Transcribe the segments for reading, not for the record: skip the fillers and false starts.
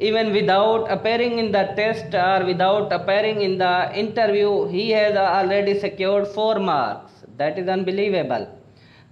even without appearing in the test or without appearing in the interview he has already secured 4 marks. That is unbelievable.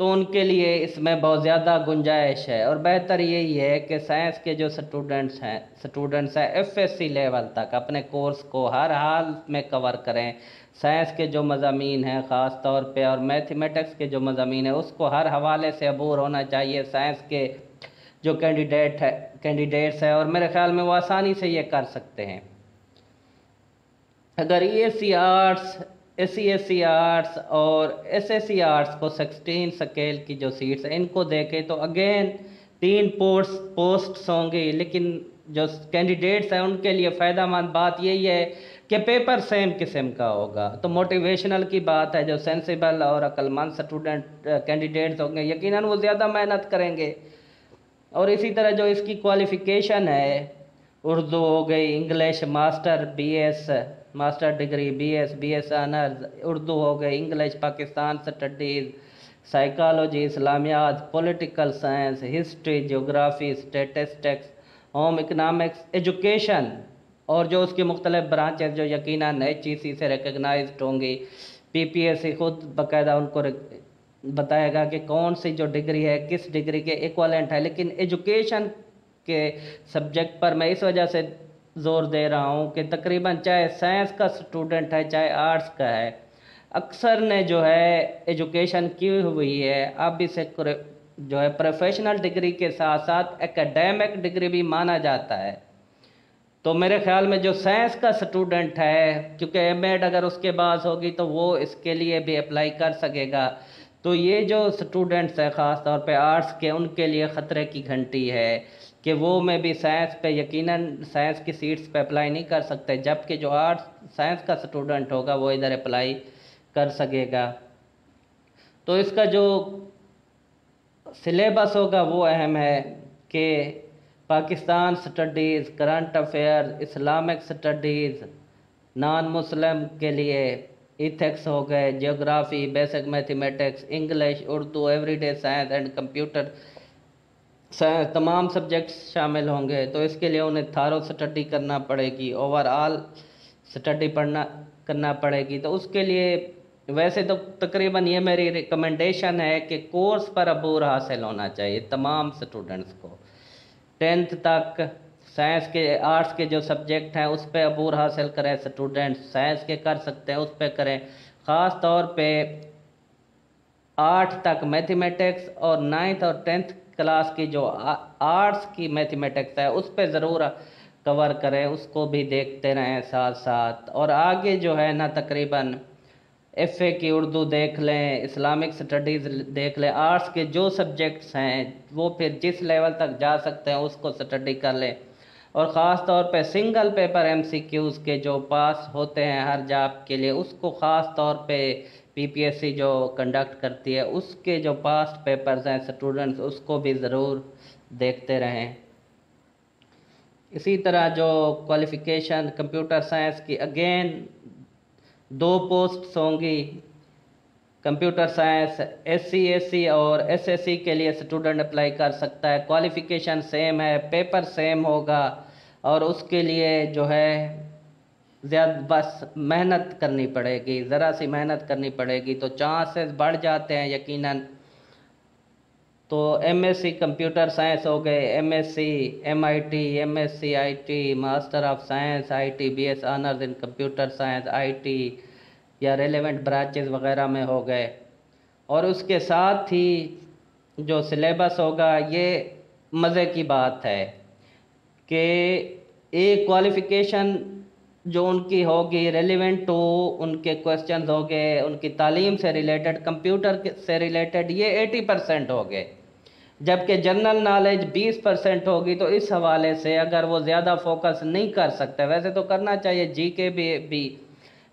تو ان کے لیے اس میں بہت زیادہ گنجائش ہے، اور بہتر یہی ہے کہ سائنس کے جو اسٹوڈنٹس ہیں ایف ایس سی لیول تک اپنے کورس کو ہر حال میں کور کریں۔ سائنس کے جو مضامین ہیں خاص طور پہ، اور میتھمیٹکس کے جو مضامین ہیں اس کو ہر حوالے سے عبور ہونا چاہیے سائنس کے جو کینڈیڈیٹس ہیں، اور میرے خیال میں وہ آسانی سے یہ کر سکتے ہیں۔ اگر ایس سی آرٹس اور ایس ایس سی آرٹس کو 16 سکیل کی جو سیٹس ہیں ان کو دیکھیں تو اگین 3 پوسٹس ہوں گی، لیکن جو کینڈیڈیٹس ہیں ان کے لیے فائدہ مند بات یہی ہے کہ پیپر سیم قسم کا ہوگا۔ تو موٹیویشنل کی بات ہے، جو سینسیبل اور عقل مند کینڈیڈیٹس ہوں گے یقیناً وہ زیادہ محنت کریں گے۔ اور اسی طرح جو اس کی کوالیفیکیشن ہے، اردو ہو گئی، English master degree B S honours, Urdu ہو گئی، انگلش پاکستان سٹڈیز، سائیکالوجی اسلامیات، پولیٹیکل سائنس، ہسٹری، جغرافی، اسٹیٹسٹکس، ہوم اکنامکس، ایجوکیشن، اور جو اس کی مختلف برانچز جو یقیناً ایچ ای سی سے ریکگنائزڈ ہوں گی۔ پی پی ایس سی خود باقاعدہ ان کو بتائے گا کہ کون سی جو ڈگری ہے کس ڈگری کے ایکوالنٹ ہے، لیکن ایجوکیشن کے سبجیکٹ پر میں اس وجہ سے زور دے رہا ہوں کہ تقریباً چاہے سائنس کا اسٹوڈنٹ ہے چاہے آرٹس کا ہے، اکثر نے جو ہے ایجوکیشن کی ہوئی ہے، اب اسے جو ہے پروفیشنل ڈگری کے ساتھ ساتھ ایکیڈیمک ڈگری بھی مانا جاتا ہے۔ تو میرے خیال میں جو سائنس کا اسٹوڈنٹ ہے، کیونکہ ایم ایڈ اگر اس کے بعد ہوگی تو وہ اس کے لیے بھی اپلائی کر سکے گا، تو یہ جو اسٹوڈنٹس ہیں خاص طور پہ آرٹس کے ان کے لیے خطرے کی گھنٹی ہے کہ وہ میں بھی سائنس پہ یقیناً سائنس کی سیٹس پہ اپلائی نہیں کر سکتے، جبکہ جو سائنس کا اسٹوڈنٹ ہوگا وہ ادھر اپلائی کر سکے گا۔ تو اس کا جو سلیبس ہوگا وہ اہم ہے کہ Pakistan studies, current affair, Islamic studies, non مسلم کے لیے ایتھکس ہو گئے، geography, basic mathematics, English, Urdu, every day science and computer science, تمام سبجیکٹس شامل ہوں گے۔ تو اس کے لیے انہیں تھارو سٹڈی کرنا پڑے گی، اوور آل سٹڈی کرنا پڑے گی۔ تو اس کے لیے ویسے تو تقریباً یہ میری ریکمنڈیشن ہے کہ کورس پر عبور حاصل ہونا چاہیے تمام سٹوڈنٹس کو۔ 10th تک سائنس کے آرٹس کے جو سبجیکٹ ہیں اس پہ عبور حاصل کریں سٹوڈنٹس، سائنس کے کر سکتے ہیں اس پہ کریں، خاص طور پہ 8 تک میتھمیٹکس، اور 9th اور 10th کلاس کی جو آرٹس کی میتھمیٹکس ہے اس پہ ضرور کور کریں، اس کو بھی دیکھتے رہیں ساتھ ساتھ۔ اور آگے جو ہے نا تقریباً ایف اے کی اردو دیکھ لیں، اسلامک سٹڈیز دیکھ لیں، آرٹس کے جو سبجیکٹس ہیں وہ پھر جس لیول تک جا سکتے ہیں اس کو سٹڈی کر لیں، اور خاص طور پہ single paper M C Qs کے جو پاس ہوتے ہیں ہر جاب کے لیے اس کو خاص طور پہ پی پی ایس سی جو کنڈکٹ کرتی ہے اس کے جو پاسٹ پیپرز ہیں سٹوڈنٹس اس کو بھی ضرور دیکھتے رہیں۔ اسی طرح جو کوالیفیکیشن کمپیوٹر سائنس کی اگین 2 پوسٹس ہوں گی، کمپیوٹر سائنس ایس سی اور ایس ایس سی کے لیے اسٹوڈنٹ اپلائی کر سکتا ہے، کوالیفیکیشن سیم ہے، پیپر سیم ہوگا، اور اس کے لیے جو ہے زیادہ بس محنت کرنی پڑے گی، ذرا سی محنت کرنی پڑے گی تو چانسز بڑھ جاتے ہیں یقیناً۔ تو M S C computer science ہو گئے، M S C M I T, M S C I T, master of science I T, B S honours in computer science I T یا ریلیونٹ برانچز وغیرہ میں ہو گئے۔ اور اس کے ساتھ ہی جو سلیبس ہوگا یہ مزے کی بات ہے کہ ایک کوالیفیکیشن جو ان کی ہوگی ریلیونٹ ٹو ان کے کوسچنز ہو گئے، ان کی تعلیم سے ریلیٹڈ، کمپیوٹر سے ریلیٹڈ، یہ 80% ہو گئے، جبکہ جنرل نالج 20% ہوگی۔ تو اس حوالے سے اگر وہ زیادہ فوکس نہیں کر سکتے، ویسے تو کرنا چاہیے جی کے بھی،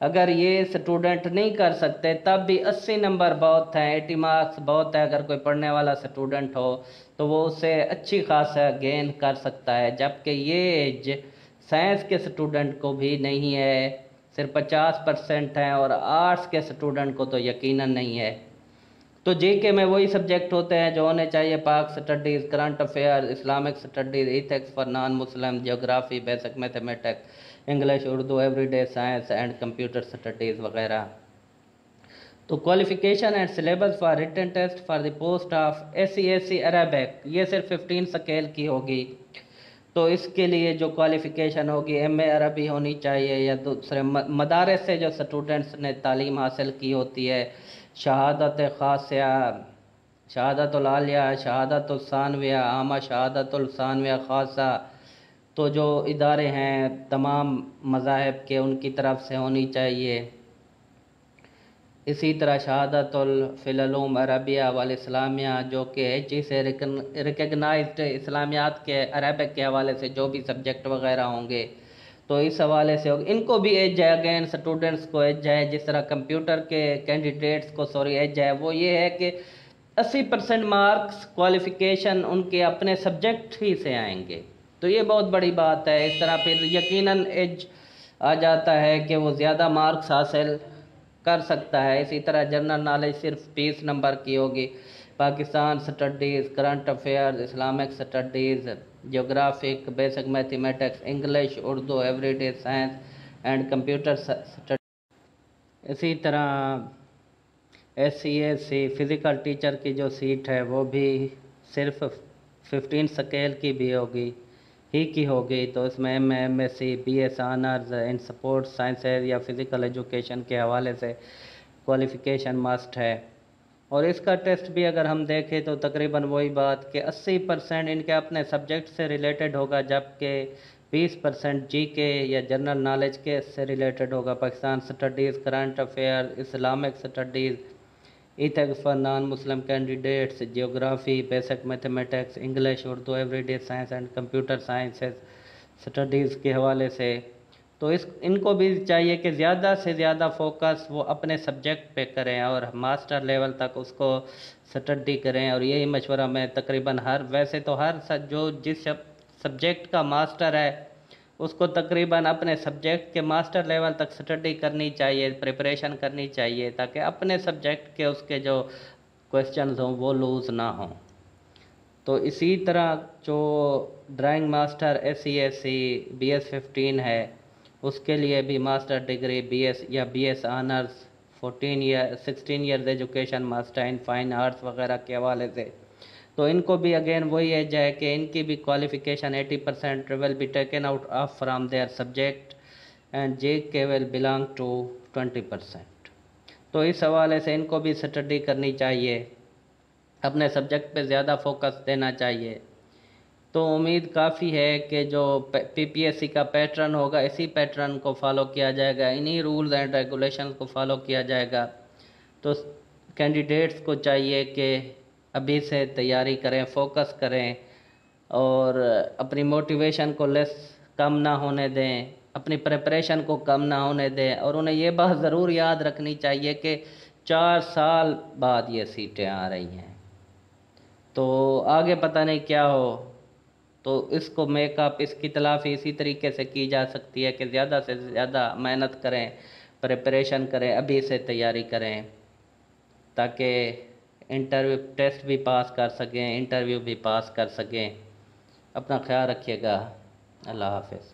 اگر یہ سٹوڈنٹ نہیں کر سکتے تب بھی 80 نمبر بہت ہیں، 80 مارکس بہت ہے، اگر کوئی پڑھنے والا سٹوڈنٹ ہو تو وہ اسے اچھی خاصا گین کر سکتا ہے، جبکہ یہ ایج سائنس کے سٹوڈنٹ کو بھی نہیں ہے، صرف 50% ہیں، اور آرٹس کے سٹوڈنٹ کو تو یقیناً نہیں ہے۔ تو جے کے میں وہی سبجیکٹ ہوتے ہیں جو ہونے چاہیے، پاک studies, current affair, Islamic studies, ethics for non Muslim, geography, basic mathematics, English, Urdu, every day science and computer studies وغیرہ۔ تو qualification and syllabus for written test for the post of SESC Arabic یہ صرف 15 scale کی ہوگی. تو اس کے لیے جو qualification ہوگی ایم اے عربی ہونی چاہیے یا دوسرے مدارس سے جو اسٹوڈنٹس نے تعلیم حاصل کی ہوتی ہے، شہادت خاصیہ، شہادت العالیہ، شہادت الثانویہ عامہ، شہادت الثانویہ خاصہ. تو جو ادارے ہیں تمام مذاہب کے ان کی طرف سے ہونی چاہیے. اسی طرح شہادت فی العلوم عربیہ والاسلامیہ جو کہ ایچ سے ریکگنائزڈ اسلامیات کے عربک کے حوالے سے جو بھی سبجیکٹ وغیرہ ہوں گے تو اس حوالے سے ان کو بھی ایج ہے. اگین اسٹوڈنٹس کو ایج ہے، جس طرح کمپیوٹر کے کینڈیڈیٹس کو ایج ہے. وہ یہ ہے کہ 80% مارکس کوالیفیکیشن ان کے اپنے سبجیکٹ ہی سے آئیں گے. تو یہ بہت بڑی بات ہے. اس طرح پھر یقیناً ایج آ جاتا ہے کہ وہ زیادہ مارکس حاصل کر سکتا ہے. اسی طرح جنرل نالج صرف 20 نمبر کی ہوگی. Pakistan studies, current affairs, Islamic studies, geographic, basic mathematics, English, Urdu, every day science and computer studies. اسی طرح SESC فزیکل ٹیچر کی جو سیٹ ہے وہ بھی صرف 15 سکیل کی بھی ہوگی. تو اس میں MSc BS honours in support sciences یا فزیکل ایجوکیشن کے حوالے سے کوالیفیکیشن مسٹ ہے. اور اس کا ٹیسٹ بھی اگر ہم دیکھیں تو تقریباً وہی بات کہ 80% ان کے اپنے سبجیکٹ سے ریلیٹڈ ہوگا، جبکہ 20% جی کے یا جنرل نالج کے سے ریلیٹڈ ہوگا. Pakistan studies, current affair, Islamic studies, ethics for non Muslim candidates, geography, basic mathematics, English, Urdu, every day science and computer sciences studies کے حوالے سے. تو ان کو بھی چاہیے کہ زیادہ سے زیادہ فوکس وہ اپنے سبجیکٹ پہ کریں اور ماسٹر لیول تک اس کو سٹڈی کریں. اور یہی مشورہ میں تقریباً ویسے تو جس سبجیکٹ کا ماسٹر ہے اس کو تقریباً اپنے سبجیکٹ کے ماسٹر لیول تک سٹڈی کرنی چاہیے، پریپریشن کرنی چاہیے، تاکہ اپنے سبجیکٹ کے اس کے جو کویسچنز ہوں وہ لوز نہ ہوں. تو اسی طرح جو ڈرائنگ ماسٹر SESC BS 15 ہے اس کے لیے بھی master degree BS honours 16 years education master in fine arts وغیرہ کے حوالے سے. تو ان کو بھی اگین وہی ایج ہے کہ ان کی بھی qualification 80% will be taken out of from their subject and JK will belong to 20%. تو اس حوالے سے ان کو بھی سٹڈی کرنی چاہیے، اپنے سبجیکٹ پہ زیادہ فوکس دینا چاہیے. تو امید کافی ہے کہ جو PPSC کا پیٹرن ہوگا اسی پیٹرن کو فالو کیا جائے گا، انہی رولز اینڈ ریگولیشنز کو فالو کیا جائے گا. تو کینڈیڈیٹس کو چاہیے کہ ابھی سے تیاری کریں، فوکس کریں اور اپنی موٹیویشن کو کم نہ ہونے دیں، اپنی پریپریشن کو کم نہ ہونے دیں. اور انہیں یہ بات ضرور یاد رکھنی چاہیے کہ 4 سال بعد یہ سیٹیں آ رہی ہیں، تو آگے پتہ نہیں کیا ہو. تو اس کو میک اپ، اس کی تلافی اسی طریقے سے کی جا سکتی ہے کہ زیادہ سے زیادہ محنت کریں، پریپریشن کریں، ابھی سے تیاری کریں تاکہ انٹرویو ٹیسٹ بھی پاس کر سکیں، انٹرویو بھی پاس کر سکیں. اپنا خیال رکھیے گا. اللہ حافظ.